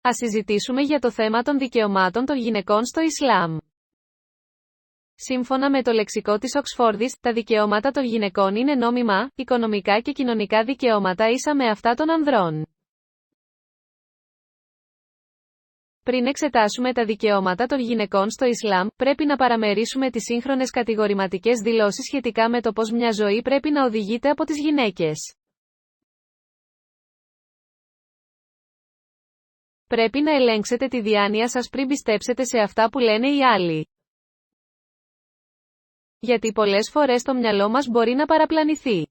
Ας συζητήσουμε για το θέμα των δικαιωμάτων των γυναικών στο Ισλάμ. Σύμφωνα με το λεξικό της Οξφόρδης, τα δικαιώματα των γυναικών είναι νόμιμα, οικονομικά και κοινωνικά δικαιώματα ίσα με αυτά των ανδρών. Πριν εξετάσουμε τα δικαιώματα των γυναικών στο Ισλάμ, πρέπει να παραμερίσουμε τις σύγχρονες κατηγορηματικές δηλώσεις σχετικά με το πώς μια ζωή πρέπει να οδηγείται από τις γυναίκες. Πρέπει να ελέγξετε τη διάνοια σας πριν πιστέψετε σε αυτά που λένε οι άλλοι. Γιατί πολλές φορές το μυαλό μας μπορεί να παραπλανηθεί.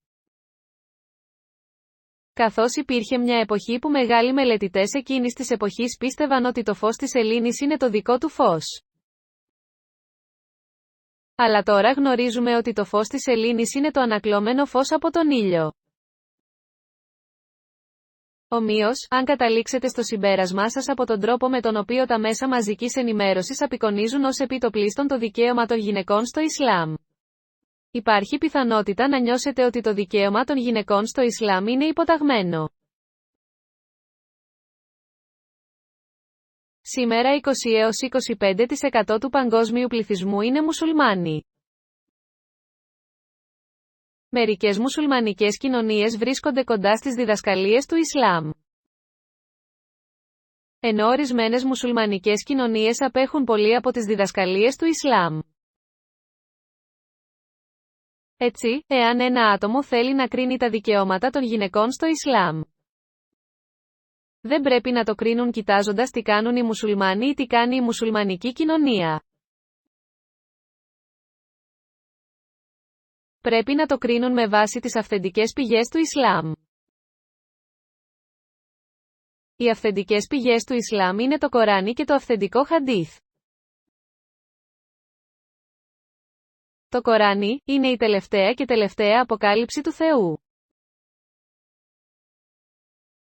Καθώς υπήρχε μια εποχή που μεγάλοι μελετητές εκείνης της εποχής πίστευαν ότι το φως της σελήνης είναι το δικό του φως. Αλλά τώρα γνωρίζουμε ότι το φως της σελήνης είναι το ανακλώμενο φως από τον ήλιο. Ομοίως, αν καταλήξετε στο συμπέρασμά σας από τον τρόπο με τον οποίο τα μέσα μαζικής ενημέρωσης απεικονίζουν ως επιτοπλίστων το δικαίωμα των γυναικών στο Ισλάμ, υπάρχει πιθανότητα να νιώσετε ότι το δικαίωμα των γυναικών στο Ισλάμ είναι υποταγμένο. Σήμερα 20-25% του παγκόσμιου πληθυσμού είναι μουσουλμάνοι. Μερικές μουσουλμανικές κοινωνίες βρίσκονται κοντά στις διδασκαλίες του Ισλάμ, ενώ ορισμένες μουσουλμανικές κοινωνίες απέχουν πολύ από τις διδασκαλίες του Ισλάμ. Έτσι, εάν ένα άτομο θέλει να κρίνει τα δικαιώματα των γυναικών στο Ισλάμ, δεν πρέπει να το κρίνουν κοιτάζοντας τι κάνουν οι μουσουλμάνοι ή τι κάνει η μουσουλμανική κοινωνία. Πρέπει να το κρίνουν με βάση τις αυθεντικές πηγές του Ισλάμ. Οι αυθεντικές πηγές του Ισλάμ είναι το Κοράνι και το αυθεντικό Χαντίθ. Το Κοράνι είναι η τελευταία και τελευταία αποκάλυψη του Θεού.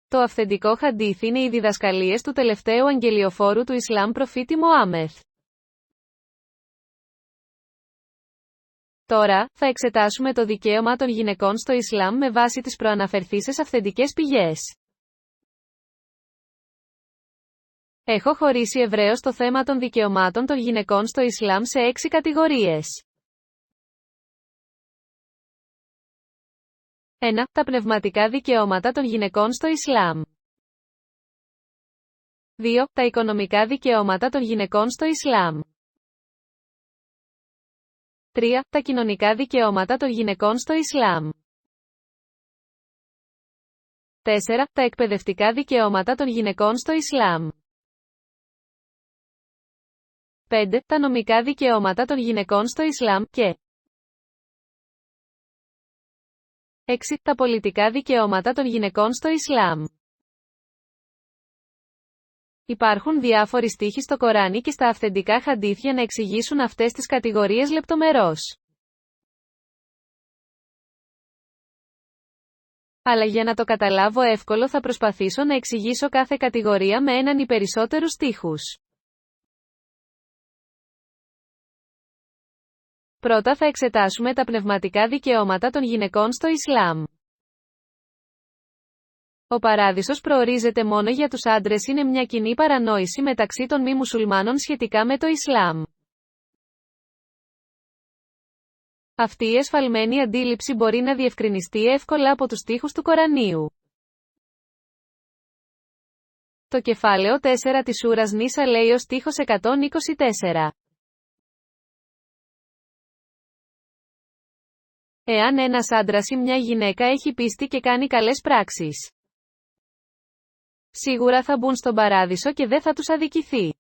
Το αυθεντικό Χαντίθ είναι οι διδασκαλίες του τελευταίου αγγελιοφόρου του Ισλάμ προφήτη Μωάμεθ. Τώρα, θα εξετάσουμε το δικαίωμα των γυναικών στο Ισλάμ με βάση τις προαναφερθήσεις αυθεντικές πηγές. Έχω χωρίσει ευρέως το θέμα των δικαιωμάτων των γυναικών στο Ισλάμ σε 6 κατηγορίες. 1. Τα πνευματικά δικαιώματα των γυναικών στο Ισλάμ. 2. Τα οικονομικά δικαιώματα των γυναικών στο Ισλάμ. 3. Τα κοινωνικά δικαιώματα των γυναικών στο Ισλάμ. 4. Τα εκπαιδευτικά δικαιώματα των γυναικών στο Ισλάμ. 5. Τα νομικά δικαιώματα των γυναικών στο Ισλάμ και 6. Τα πολιτικά δικαιώματα των γυναικών στο Ισλάμ. Υπάρχουν διάφοροι στίχοι στο Κοράνι και στα αυθεντικά Χαντίθ για να εξηγήσουν αυτές τις κατηγορίες λεπτομερώς. Αλλά για να το καταλάβω εύκολο θα προσπαθήσω να εξηγήσω κάθε κατηγορία με έναν ή περισσότερους στίχους. Πρώτα θα εξετάσουμε τα πνευματικά δικαιώματα των γυναικών στο Ισλάμ. Ο παράδεισος προορίζεται μόνο για τους άντρες είναι μια κοινή παρανόηση μεταξύ των μη μουσουλμάνων σχετικά με το Ισλάμ. Αυτή η εσφαλμένη αντίληψη μπορεί να διευκρινιστεί εύκολα από τους στίχους του Κορανίου. Το κεφάλαιο 4 της Σούρας Νίσα λέει ως στίχος 124. Εάν ένας άντρας ή μια γυναίκα έχει πίστη και κάνει καλές πράξεις, σίγουρα θα μπουν στον παράδεισο και δεν θα τους αδικηθεί.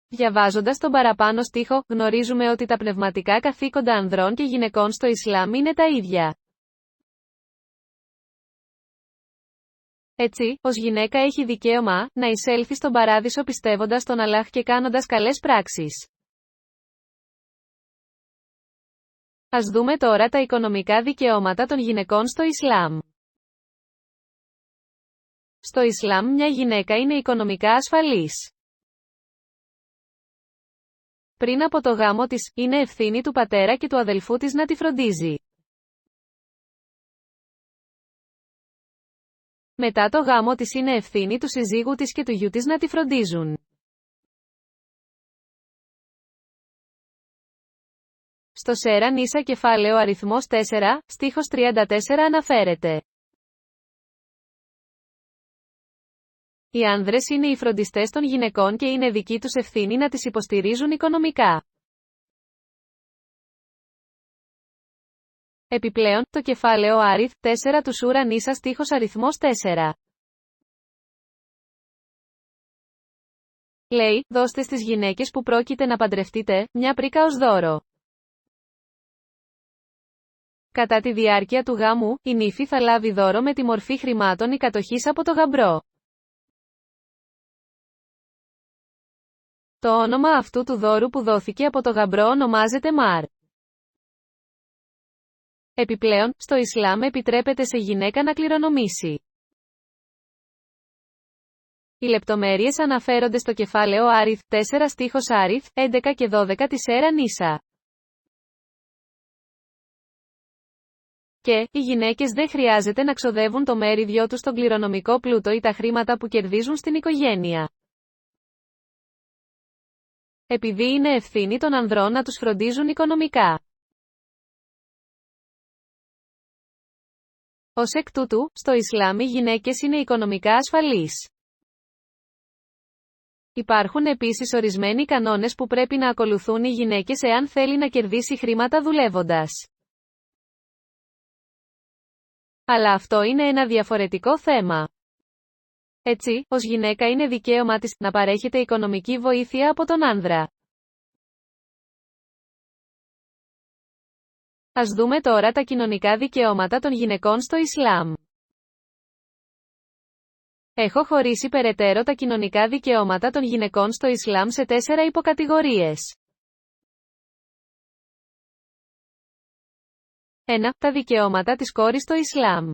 Διαβάζοντας τον παραπάνω στίχο, γνωρίζουμε ότι τα πνευματικά καθήκοντα ανδρών και γυναικών στο Ισλάμ είναι τα ίδια. Έτσι, ως γυναίκα έχει δικαίωμα να εισέλθει στον παράδεισο πιστεύοντας τον Αλλάχ και κάνοντας καλές πράξεις. Ας δούμε τώρα τα οικονομικά δικαιώματα των γυναικών στο Ισλάμ. Στο Ισλάμ μια γυναίκα είναι οικονομικά ασφαλής. Πριν από το γάμο της, είναι ευθύνη του πατέρα και του αδελφού της να τη φροντίζει. Μετά το γάμο της είναι ευθύνη του συζύγου της και του γιου της να τη φροντίζουν. Στο Σέρα Νίσα κεφάλαιο αριθμός 4, στίχος 34 αναφέρεται. Οι άνδρες είναι οι φροντιστές των γυναικών και είναι δική τους ευθύνη να τις υποστηρίζουν οικονομικά. Επιπλέον, το κεφάλαιο Άριθ 4 του Σούρα Νίσα στίχος αριθμός 4. Λέει, δώστε στις γυναίκες που πρόκειται να παντρευτείτε, μια πρίκα ως δώρο. Κατά τη διάρκεια του γάμου, η νύφη θα λάβει δώρο με τη μορφή χρημάτων ή κατοχής από το γαμπρό. Το όνομα αυτού του δώρου που δόθηκε από το γαμπρό ονομάζεται Μαρ. Επιπλέον, στο Ισλάμ επιτρέπεται σε γυναίκα να κληρονομήσει. Οι λεπτομέρειες αναφέρονται στο κεφάλαιο Άριθ 4 στίχος Άριθ 11 και 12 της Σέρα Νίσα. Και, οι γυναίκες δεν χρειάζεται να ξοδεύουν το μέριδιό τους στον κληρονομικό πλούτο ή τα χρήματα που κερδίζουν στην οικογένεια. Επειδή είναι ευθύνη των ανδρών να τους φροντίζουν οικονομικά. Ως εκ τούτου, στο Ισλάμ οι γυναίκες είναι οικονομικά ασφαλείς. Υπάρχουν επίσης ορισμένοι κανόνες που πρέπει να ακολουθούν οι γυναίκες εάν θέλει να κερδίσει χρήματα δουλεύοντας. Αλλά αυτό είναι ένα διαφορετικό θέμα. Έτσι, ως γυναίκα είναι δικαίωμά της να παρέχεται οικονομική βοήθεια από τον άνδρα. Ας δούμε τώρα τα κοινωνικά δικαιώματα των γυναικών στο Ισλάμ. Έχω χωρίσει περαιτέρω τα κοινωνικά δικαιώματα των γυναικών στο Ισλάμ σε 4 υποκατηγορίες. 1. Τα δικαιώματα της κόρης στο Ισλάμ.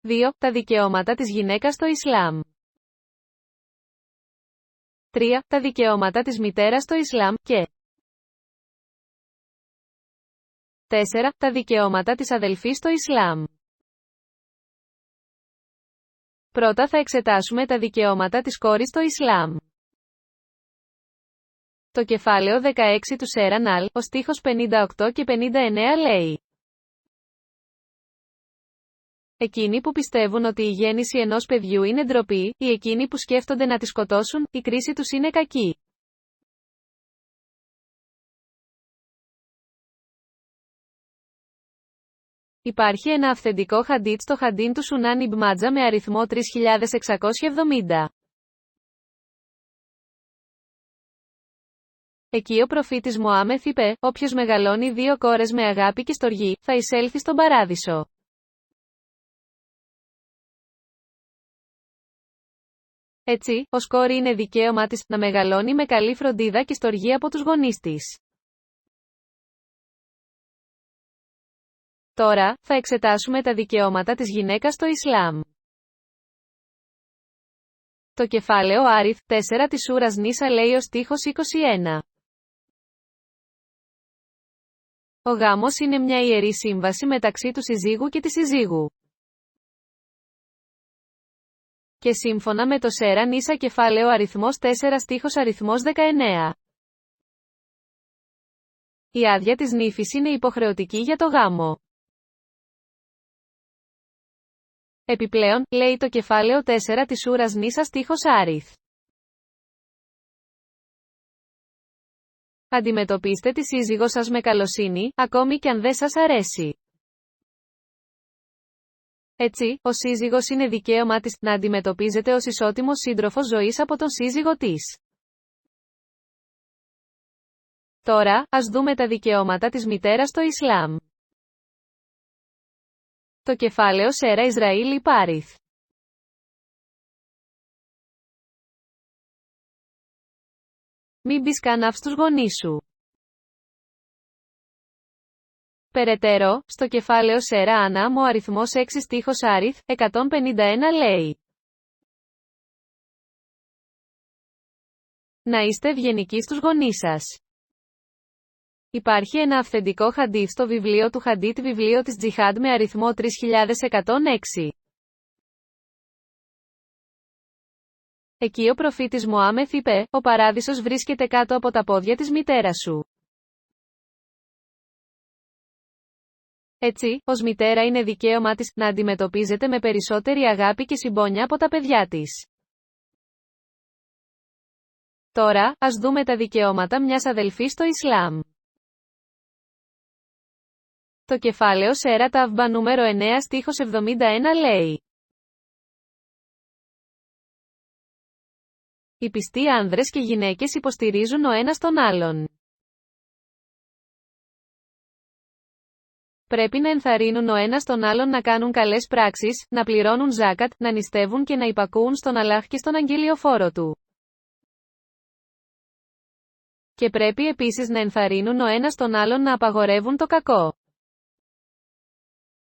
2. Τα δικαιώματα της γυναίκας στο Ισλάμ. 3. Τα δικαιώματα της μητέρας στο Ισλάμ, και 4. Τα δικαιώματα της αδελφής στο Ισλάμ. Πρώτα θα εξετάσουμε τα δικαιώματα της κόρης στο Ισλάμ. Το κεφάλαιο 16 του Σέρα Νάλ, ο στίχος 58 και 59 λέει: Εκείνοι που πιστεύουν ότι η γέννηση ενός παιδιού είναι ντροπή, ή εκείνοι που σκέφτονται να τη σκοτώσουν, η κρίση τους είναι κακή. Υπάρχει ένα αυθεντικό χαντίτ στο χαντίν του Σουνάν Ιμπν Μάτζα με αριθμό 3670. Εκεί ο προφήτης Μωάμεθ είπε, όποιος μεγαλώνει 2 κόρες με αγάπη και στοργή, θα εισέλθει στον παράδεισο. Έτσι, ως κόρη είναι δικαίωμά της να μεγαλώνει με καλή φροντίδα και στοργή από τους γονείς της. Τώρα, θα εξετάσουμε τα δικαιώματα της γυναίκας στο Ισλάμ. Το κεφάλαιο Άριθ 4 της Σούρας Νίσα λέει ο στίχος 21. Ο γάμος είναι μια ιερή σύμβαση μεταξύ του συζύγου και της συζύγου. Και σύμφωνα με το Σέρα Νίσα κεφάλαιο αριθμός 4 στίχος αριθμός 19. Η άδεια της νύφης είναι υποχρεωτική για το γάμο. Επιπλέον, λέει το κεφάλαιο 4 της Σούρας Νίσα στίχος Άριθ. Αντιμετωπίστε τη σύζυγό σας με καλοσύνη, ακόμη και αν δεν σας αρέσει. Έτσι, ο σύζυγος είναι δικαίωμά της να αντιμετωπίζεται ως ισότιμος σύντροφος ζωής από τον σύζυγο της. Τώρα, ας δούμε τα δικαιώματα της μητέρας στο Ισλάμ. Το κεφάλαιο Σέρα Ισραήλ Υπάριθ. Μην μπεις κανάφ στους γονείς σου. Περαιτέρω, στο κεφάλαιο Σέρα Άναμ ο αριθμός 6 στίχος Άριθ, 151 λέει: Να είστε ευγενικοί στους γονείς σας. Υπάρχει ένα αυθεντικό χαντίθ στο βιβλίο του Χαντίτ βιβλίο της Τζιχάντ με αριθμό 3106. Εκεί ο προφήτης Μωάμεθ είπε, «Ο παράδεισος βρίσκεται κάτω από τα πόδια της μητέρας σου». Έτσι, ως μητέρα είναι δικαίωμά της να αντιμετωπίζεται με περισσότερη αγάπη και συμπόνια από τα παιδιά της. Τώρα, ας δούμε τα δικαιώματα μιας αδελφής στο Ισλάμ. Το κεφάλαιο Σέρα Ταύμπα νούμερο 9 στίχος 71 λέει: Οι πιστοί άνδρες και γυναίκες υποστηρίζουν ο ένας τον άλλον. Πρέπει να ενθαρρύνουν ο ένας τον άλλον να κάνουν καλές πράξεις, να πληρώνουν ζάκατ, να νηστεύουν και να υπακούουν στον Αλλάχ και στον αγγελιοφόρο του. Και πρέπει επίσης να ενθαρρύνουν ο ένας τον άλλον να απαγορεύουν το κακό.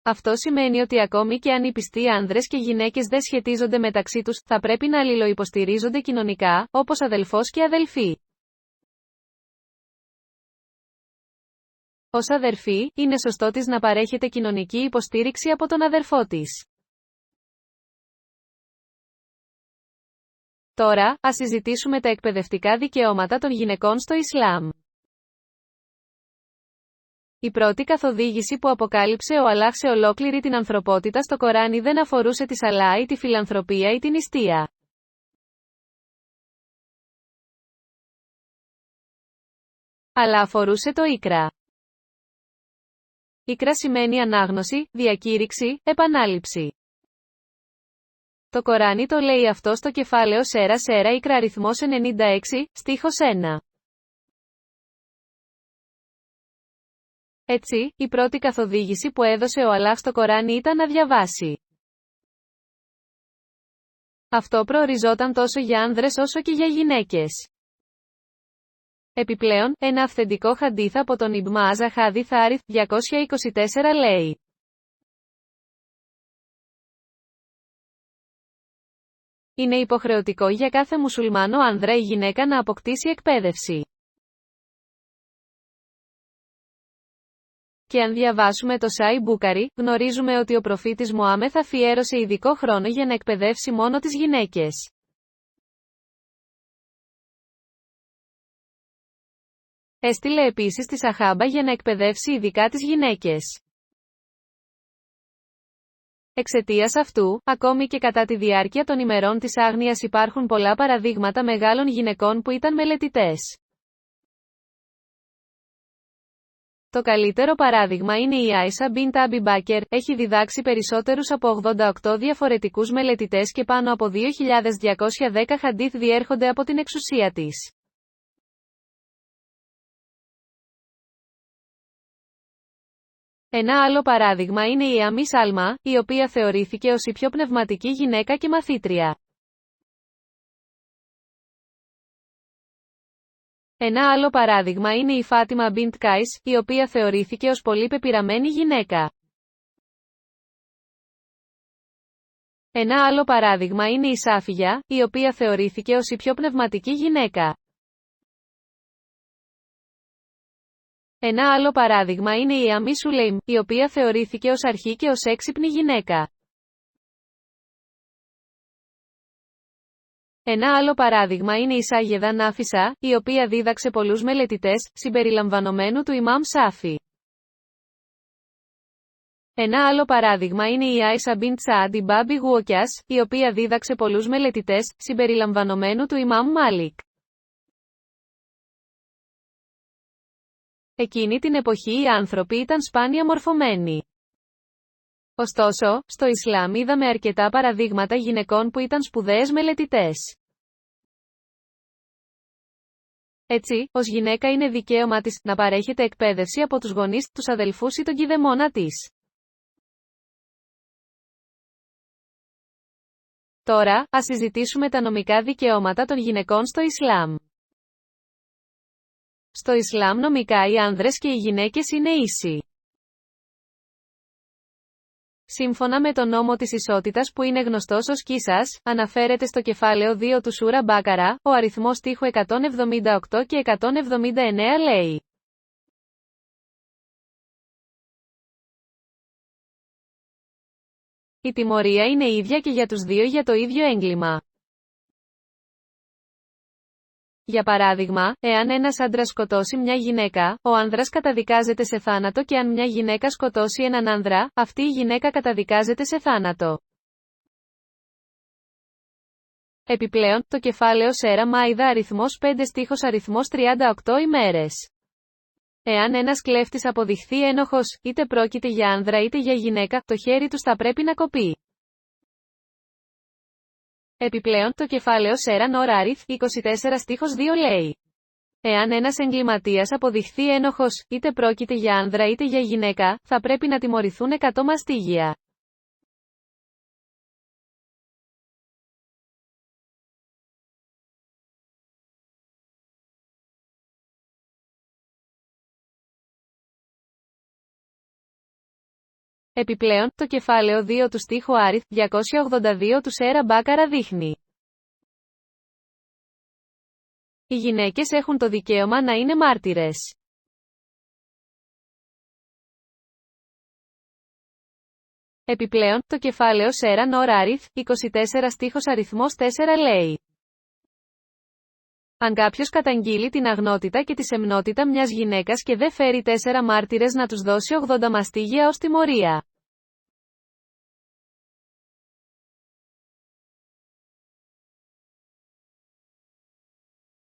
Αυτό σημαίνει ότι ακόμη και αν οι πιστοί άνδρες και γυναίκες δεν σχετίζονται μεταξύ τους, θα πρέπει να αλληλοϊποστηρίζονται κοινωνικά, όπως αδελφός και αδελφή. Ως αδερφή, είναι σωστό της να παρέχεται κοινωνική υποστήριξη από τον αδερφό της. Τώρα, ας συζητήσουμε τα εκπαιδευτικά δικαιώματα των γυναικών στο Ισλάμ. Η πρώτη καθοδήγηση που αποκάλυψε ο Αλλάχ σε ολόκληρη την ανθρωπότητα στο Κοράνι δεν αφορούσε τη σαλά ή τη φιλανθρωπία ή την νηστεία. Αλλά αφορούσε το ίκρα. Ίκρα σημαίνει ανάγνωση, διακήρυξη, επανάληψη. Το Κοράνι το λέει αυτό στο κεφάλαιο Σέρα Ίκρα αριθμός 96, στίχος 1. Έτσι, η πρώτη καθοδήγηση που έδωσε ο Αλλάχ στο Κοράνι ήταν να διαβάσει. Αυτό προοριζόταν τόσο για άνδρες όσο και για γυναίκες. Επιπλέον, ένα αυθεντικό χαντίθ από τον Ιμπν Μάζα Χάδιθ Άριθ 224 λέει: Είναι υποχρεωτικό για κάθε μουσουλμάνο άνδρα ή γυναίκα να αποκτήσει εκπαίδευση. Και αν διαβάσουμε το Σάι Μπούκαρι, γνωρίζουμε ότι ο προφήτης Μωάμεθ αφιέρωσε ειδικό χρόνο για να εκπαιδεύσει μόνο τις γυναίκες. Έστειλε επίσης τη Σαχάμπα για να εκπαιδεύσει ειδικά τις γυναίκες. Εξαιτίας αυτού, ακόμη και κατά τη διάρκεια των ημερών της άγνοιας υπάρχουν πολλά παραδείγματα μεγάλων γυναικών που ήταν μελετητές. Το καλύτερο παράδειγμα είναι η Άισα μπιντ Αμπι Μπάκερ, έχει διδάξει περισσότερους από 88 διαφορετικούς μελετητές και πάνω από 2.210 χαντίθ διέρχονται από την εξουσία της. Ένα άλλο παράδειγμα είναι η Αμή Σάλμα, η οποία θεωρήθηκε ως η πιο πνευματική γυναίκα και μαθήτρια. Ένα άλλο παράδειγμα είναι η Φάτιμα μπιντ Κάις, η οποία θεωρήθηκε ως πολύ πεπειραμένη γυναίκα. Ένα άλλο παράδειγμα είναι η Σάφιγια, η οποία θεωρήθηκε ως η πιο πνευματική γυναίκα. Ένα άλλο παράδειγμα είναι η Αμή Σουλέιμ, η οποία θεωρήθηκε ως αρχή και ως έξυπνη γυναίκα. Ένα άλλο παράδειγμα είναι η Σάγεδα Νάφισα, η οποία δίδαξε πολλούς μελετητές, συμπεριλαμβανομένου του Ιμάμ Σάφι. Ένα άλλο παράδειγμα είναι η Άισα μπιντ Σαάντι Μπάμπι Γουοκιάς, η οποία δίδαξε πολλούς μελετητές, συμπεριλαμβανομένου του Ιμάμ Μάλικ. Εκείνη την εποχή οι άνθρωποι ήταν σπάνια μορφωμένοι. Ωστόσο, στο Ισλάμ είδαμε αρκετά παραδείγματα γυναικών που ήταν σπουδαίες μελετητές. Έτσι, ως γυναίκα είναι δικαίωμά της να παρέχεται εκπαίδευση από τους γονείς, τους αδελφούς ή τον κηδεμόνα της. Τώρα, ας συζητήσουμε τα νομικά δικαιώματα των γυναικών στο Ισλάμ. Στο Ισλάμ νομικά οι άνδρες και οι γυναίκες είναι ίσοι. Σύμφωνα με τον νόμο της ισότητας που είναι γνωστός ως Κίσας, αναφέρεται στο κεφάλαιο 2 του Σούρα Μπάκαρα, ο αριθμός στίχου 178 και 179 λέει: Η τιμωρία είναι ίδια και για τους δύο για το ίδιο έγκλημα. Για παράδειγμα, εάν ένας άντρας σκοτώσει μια γυναίκα, ο άνδρας καταδικάζεται σε θάνατο και αν μια γυναίκα σκοτώσει έναν άνδρα, αυτή η γυναίκα καταδικάζεται σε θάνατο. Επιπλέον, το κεφάλαιο Σέρα Μάιδα αριθμός 5 στίχος αριθμός 38 ημέρες. Εάν ένας κλέφτης αποδειχθεί ένοχος, είτε πρόκειται για άνδρα είτε για γυναίκα, το χέρι τους θα πρέπει να κοπεί. Επιπλέον, το κεφάλαιο Σέρα Νορ Άριθ, 24 στίχος 2 λέει: εάν ένας εγκληματίας αποδειχθεί ένοχος, είτε πρόκειται για άνδρα είτε για γυναίκα, θα πρέπει να τιμωρηθούν 100 μαστίγια. Επιπλέον, το κεφάλαιο 2 του στίχου Άριθ, 282 του Σέρα Μπάκαρα δείχνει: οι γυναίκες έχουν το δικαίωμα να είναι μάρτυρες. Επιπλέον, το κεφάλαιο Σέρα Νορ Άριθ, 24 στίχος αριθμός 4 λέει: αν κάποιος καταγγείλει την αγνότητα και τη σεμνότητα μιας γυναίκας και δεν φέρει 4 μάρτυρες να τους δώσει 80 μαστίγια ως τιμωρία.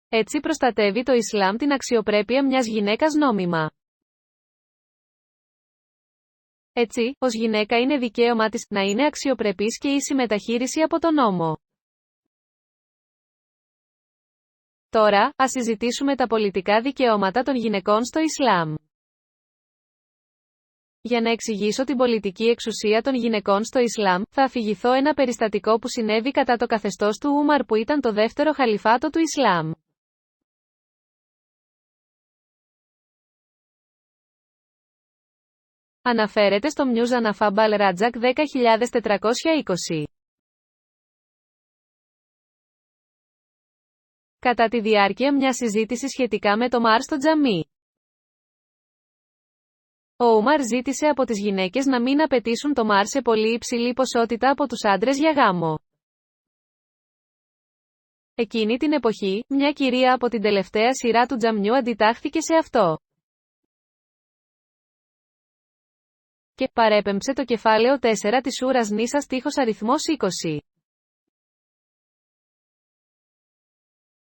Έτσι προστατεύει το Ισλάμ την αξιοπρέπεια μιας γυναίκας νόμιμα. Έτσι, ως γυναίκα είναι δικαίωμά της να είναι αξιοπρεπής και ίση μεταχείριση από τον νόμο. Τώρα, ας συζητήσουμε τα πολιτικά δικαιώματα των γυναικών στο Ισλάμ. Για να εξηγήσω την πολιτική εξουσία των γυναικών στο Ισλάμ, θα αφηγηθώ ένα περιστατικό που συνέβη κατά το καθεστώς του Ούμαρ που ήταν το δεύτερο χαλιφάτο του Ισλάμ. Αναφέρεται στο Μιούζαναφα Μπαλ Ράτζακ 10.420. Κατά τη διάρκεια μιας συζήτησης σχετικά με το Μαρ στο τζαμί, ο Ούμαρ ζήτησε από τις γυναίκες να μην απαιτήσουν το Μαρ σε πολύ υψηλή ποσότητα από τους άντρες για γάμο. Εκείνη την εποχή, μια κυρία από την τελευταία σειρά του τζαμιού αντιτάχθηκε σε αυτό και παρέπεμψε το κεφάλαιο 4 της Σούρας Νίσα στίχος αριθμός 20.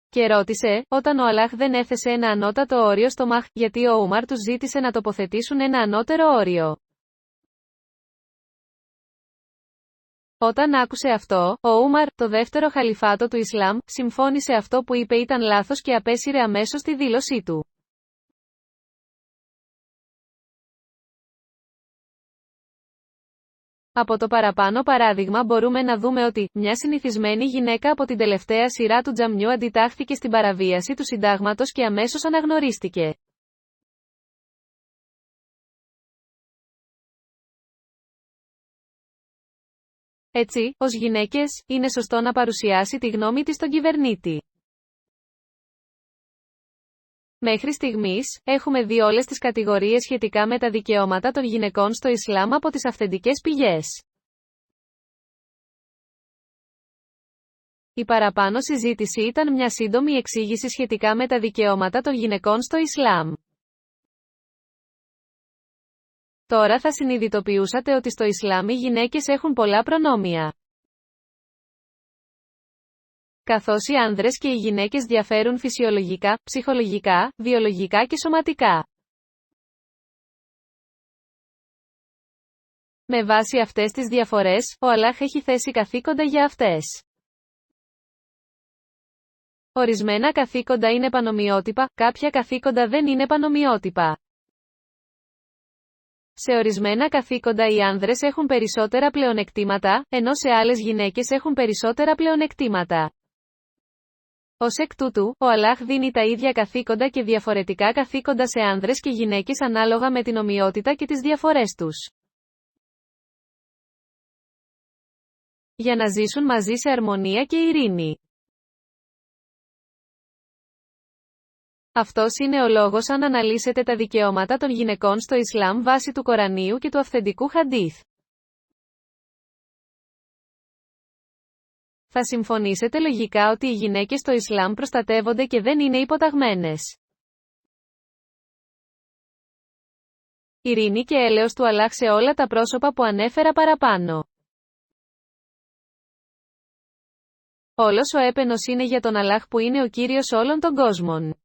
Και ρώτησε, όταν ο Αλλάχ δεν έθεσε ένα ανώτατο όριο στο Μαχ, γιατί ο Ούμαρ τους ζήτησε να τοποθετήσουν ένα ανώτερο όριο. Όταν άκουσε αυτό, ο Ούμαρ, το δεύτερο χαλιφάτο του Ισλάμ, συμφώνησε αυτό που είπε ήταν λάθος και απέσυρε αμέσως τη δήλωσή του. Από το παραπάνω παράδειγμα μπορούμε να δούμε ότι, μια συνηθισμένη γυναίκα από την τελευταία σειρά του τζαμιού αντιτάχθηκε στην παραβίαση του συντάγματος και αμέσως αναγνωρίστηκε. Έτσι, ως γυναίκες, είναι σωστό να παρουσιάσει τη γνώμη της στον κυβερνήτη. Μέχρι στιγμής, έχουμε δει όλες τις κατηγορίες σχετικά με τα δικαιώματα των γυναικών στο Ισλάμ από τις αυθεντικές πηγές. Η παραπάνω συζήτηση ήταν μια σύντομη εξήγηση σχετικά με τα δικαιώματα των γυναικών στο Ισλάμ. Τώρα θα συνειδητοποιούσατε ότι στο Ισλάμ οι γυναίκες έχουν πολλά προνόμια. Καθώς οι άνδρες και οι γυναίκες διαφέρουν φυσιολογικά, ψυχολογικά, βιολογικά και σωματικά. Με βάση αυτές τις διαφορές, ο Αλλάχ έχει θέσει καθήκοντα για αυτές. Ορισμένα καθήκοντα είναι πανομοιότυπα, κάποια καθήκοντα δεν είναι πανομοιότυπα. Σε ορισμένα καθήκοντα οι άνδρες έχουν περισσότερα πλεονεκτήματα, ενώ σε άλλες γυναίκες έχουν περισσότερα πλεονεκτήματα. Ως εκ τούτου, ο Αλλάχ δίνει τα ίδια καθήκοντα και διαφορετικά καθήκοντα σε άνδρες και γυναίκες ανάλογα με την ομοιότητα και τις διαφορές τους. Για να ζήσουν μαζί σε αρμονία και ειρήνη. Αυτός είναι ο λόγος αν αναλύσετε τα δικαιώματα των γυναικών στο Ισλάμ βάσει του Κορανίου και του αυθεντικού Χαντίθ. Θα συμφωνήσετε λογικά ότι οι γυναίκες στο Ισλάμ προστατεύονται και δεν είναι υποταγμένες. Ειρήνη και έλεος του Αλλάχ σε όλα τα πρόσωπα που ανέφερα παραπάνω. Όλος ο έπαινος είναι για τον Αλλάχ που είναι ο Κύριος όλων των κόσμων.